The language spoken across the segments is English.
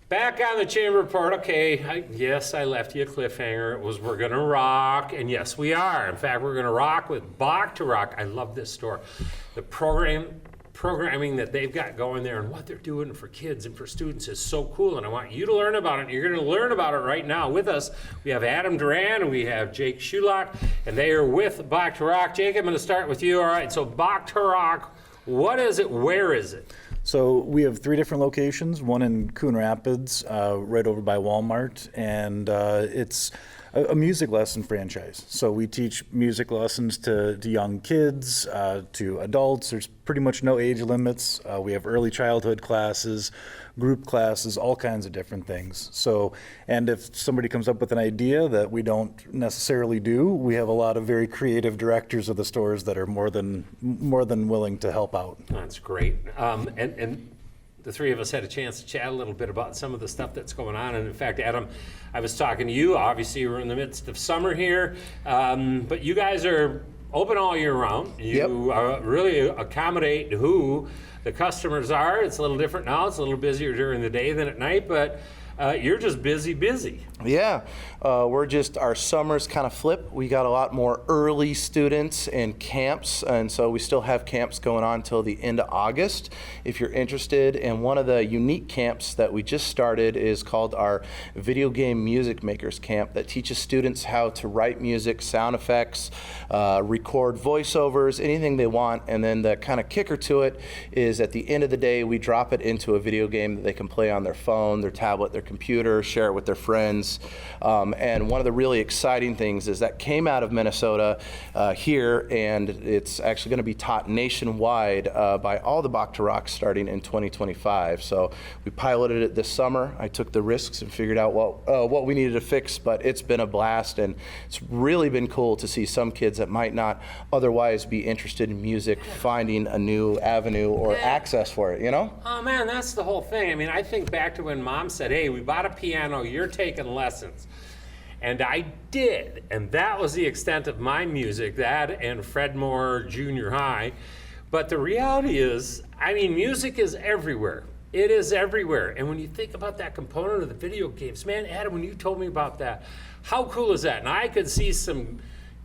Back on the Chamber Report. Okay, yes, I left you a cliffhanger. It was we're going to rock, and yes, we are. In fact, we're going to rock with Bach to Rock. I love this store. The programming that they've got going there and what they're doing for kids and for students is so cool, and I want you to learn about it. You're going to learn about it right now with us. We have Adam Duran and we have Jake Shoulak, and they are with Bach to Rock. Jake, I'm going to start with you. All right, so Bach to Rock, what is it? Where is it? So we have 3 different locations, one in Coon Rapids, right over by Walmart, and it's a music lesson franchise. So we teach music lessons to young kids, to adults. There's pretty much no age limits. We have early childhood classes, group classes, all kinds of different things. So, and if somebody comes up with an idea that we don't necessarily do, we have a lot of very creative directors of the stores that are more than willing to help out. That's great. And the 3 of us had a chance to chat a little bit about some of the stuff that's going on. And in fact, Adam, I was talking to you. Obviously, we're in the midst of summer here, but you guys are open all year round. You really accommodate who the customers are. It's a little different now. It's a little busier during the day than at night, but you're just busy. Yeah, our summers kind of flip. We got a lot more early students and camps, and so we still have camps going on till the end of August if you're interested. And one of the unique camps that we just started is called our Video Game Music Makers Camp that teaches students how to write music, sound effects, record voiceovers, anything they want. And then the kind of kicker to it is at the end of the day, we drop it into a video game that they can play on their phone, their tablet, their computer, share it with their friends. And one of the really exciting things is that came out of Minnesota here, and it's actually going to be taught nationwide by all the Bach to Rock starting in 2025. So we piloted it this summer. I took the risks and figured out what we needed to fix, but it's been a blast, and it's really been cool to see some kids that might not otherwise be interested in music finding a new avenue or access for it, you know? Oh man, that's the whole thing. I mean, I think back to when Mom said, hey, we bought a piano, you're taking lessons. And I did, and that was the extent of my music, that and Fred Moore Junior High. But the reality is, I mean, music is everywhere. It is everywhere. And when you think about that component of the video games, man, Adam, when you told me about that, how cool is that? And I could see some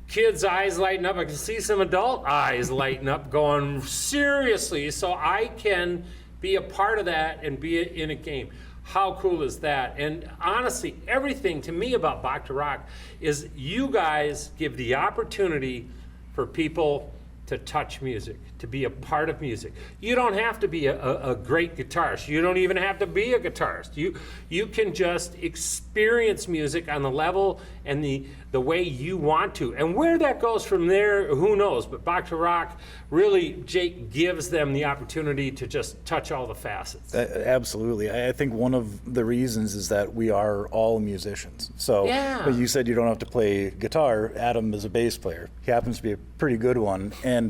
kids' eyes lighting up. I could see some adult eyes lighting up going, seriously, so I can be a part of that and be in a game. How cool is that? And honestly, everything to me about Bach to Rock is you guys give the opportunity for people to touch music, to be a part of music. You don't have to be a great guitarist. You don't even have to be a guitarist. You can just experience music on the level and the way you want to. And where that goes from there, who knows? But Bach to Rock, really, Jake gives them the opportunity to just touch all the facets. Absolutely. I think one of the reasons is that we are all musicians. So but you said you don't have to play guitar. Adam is a bass player. He happens to be a pretty good one. And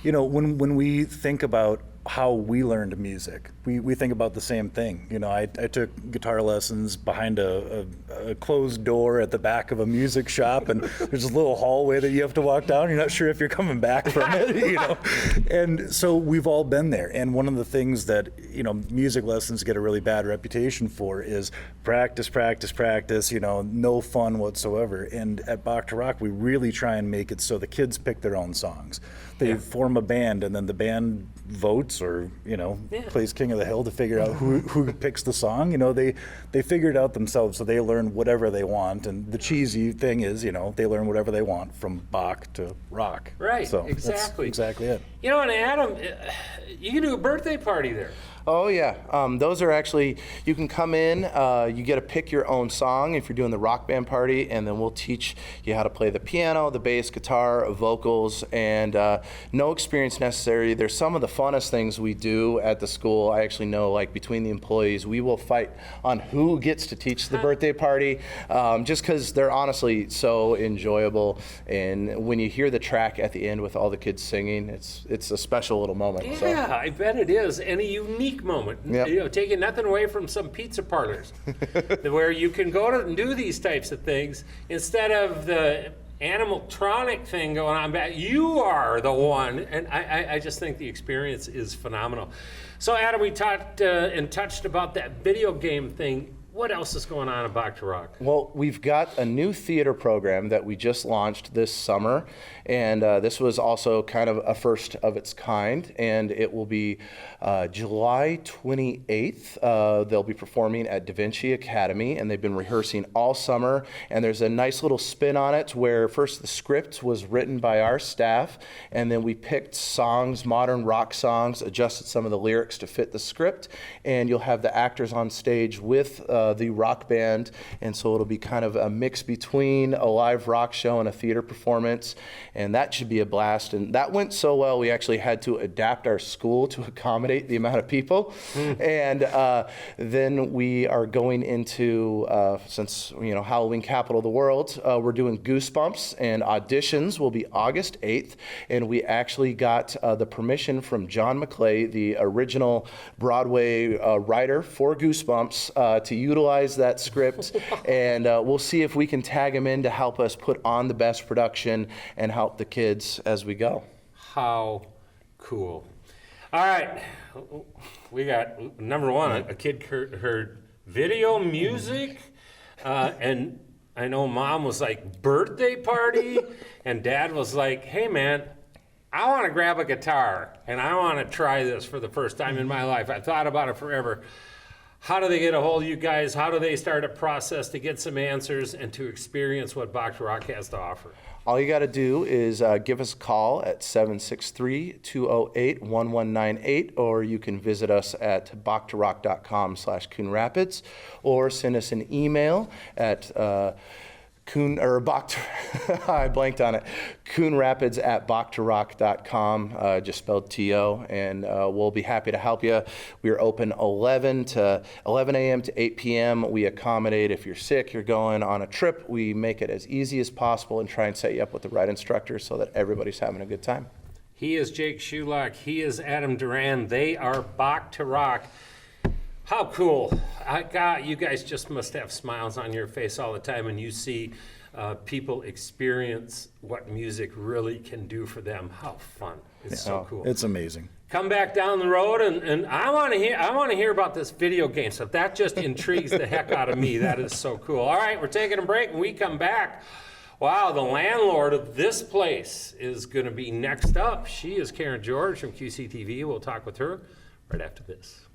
you know, when we think about how we learned music, we think about the same thing. You know, I took guitar lessons behind a closed door at the back of a music shop, and there's a little hallway that you have to walk down. You're not sure if you're coming back from it, you know. And so we've all been there. And one of the things that, you know, music lessons get a really bad reputation for is practice, you know, no fun whatsoever. And at Bach to Rock, we really try and make it so the kids pick their own songs. They form a band, and then the band votes or, you know, plays King of the Hill to figure out who picks the song. You know, they figure it out themselves, so they learn whatever they want. And the cheesy thing is, you know, they learn whatever they want from Bach to rock. Right, so exactly. That's exactly it. You know, and Adam, you can do a birthday party there. Oh yeah, those are actually, you can come in, you get to pick your own song if you're doing the rock band party, and then we'll teach you how to play the piano, the bass, guitar, vocals, and no experience necessary. There's some of the funnest things we do at the school. I actually know, like, between the employees, we will fight on who gets to teach the birthday party, just because they're honestly so enjoyable. And when you hear the track at the end with all the kids singing, it's a special little moment. Yeah, so. I bet it is, and a unique moment. Yep. You know, taking nothing away from some pizza parlors where you can go to and do these types of things instead of the animatronic thing going on back. You are the one, and I just think the experience is phenomenal. So Adam, we talked and touched about that video game thing. what else is going on at Bach to Rock? Well, we've got a new theater program that we just launched this summer, and this was also kind of a first of its kind, and it will be July 28th. They'll be performing at Da Vinci Academy, and they've been rehearsing all summer, and there's a nice little spin on it where first the script was written by our staff, and then we picked songs, modern rock songs, adjusted some of the lyrics to fit the script, and you'll have the actors on stage with the rock band, and so it'll be kind of a mix between a live rock show and a theater performance, and that should be a blast. And that went so well, we actually had to adapt our school to accommodate the amount of people. And then we are going into, since Halloween capital of the world, we're doing Goosebumps, and auditions will be August 8th, and we actually got the permission from John McClay, the original Broadway writer for Goosebumps, to utilize that script, and we'll see if we can tag him in to help us put on the best production and help the kids as we go. How cool. All right, we got number one, a kid heard video music, and I know mom was like, birthday party, and dad was like, hey man, I want to grab a guitar and I want to try this for the first time in my life. I thought about it forever. How do they get a hold of you guys? How do they start a process to get some answers and to experience what Bach to Rock has to offer? All you got to do is give us a call at 763-208-1198, or you can visit us at bachtorock.com/Coon Rapids, or send us an email at I blanked on it. coonrapids@bachtorock.com, just spelled T-O, and we'll be happy to help you. We're open 11 a.m. to 8 p.m. We accommodate if you're sick, you're going on a trip. We make it as easy as possible and try and set you up with the right instructors so that everybody's having a good time. He is Jake Shoulak. He is Adam Duran. They are Bach to Rock. How cool. God, you guys just must have smiles on your face all the time when you see people experience what music really can do for them. How fun. It's so cool. It's amazing. Come back down the road, and I want to hear about this video game stuff. That just intrigues the heck out of me. That is so cool. All right, we're taking a break. When we come back, wow, the landlord of this place is going to be next up. She is Karen George from QCTV. We'll talk with her right after this.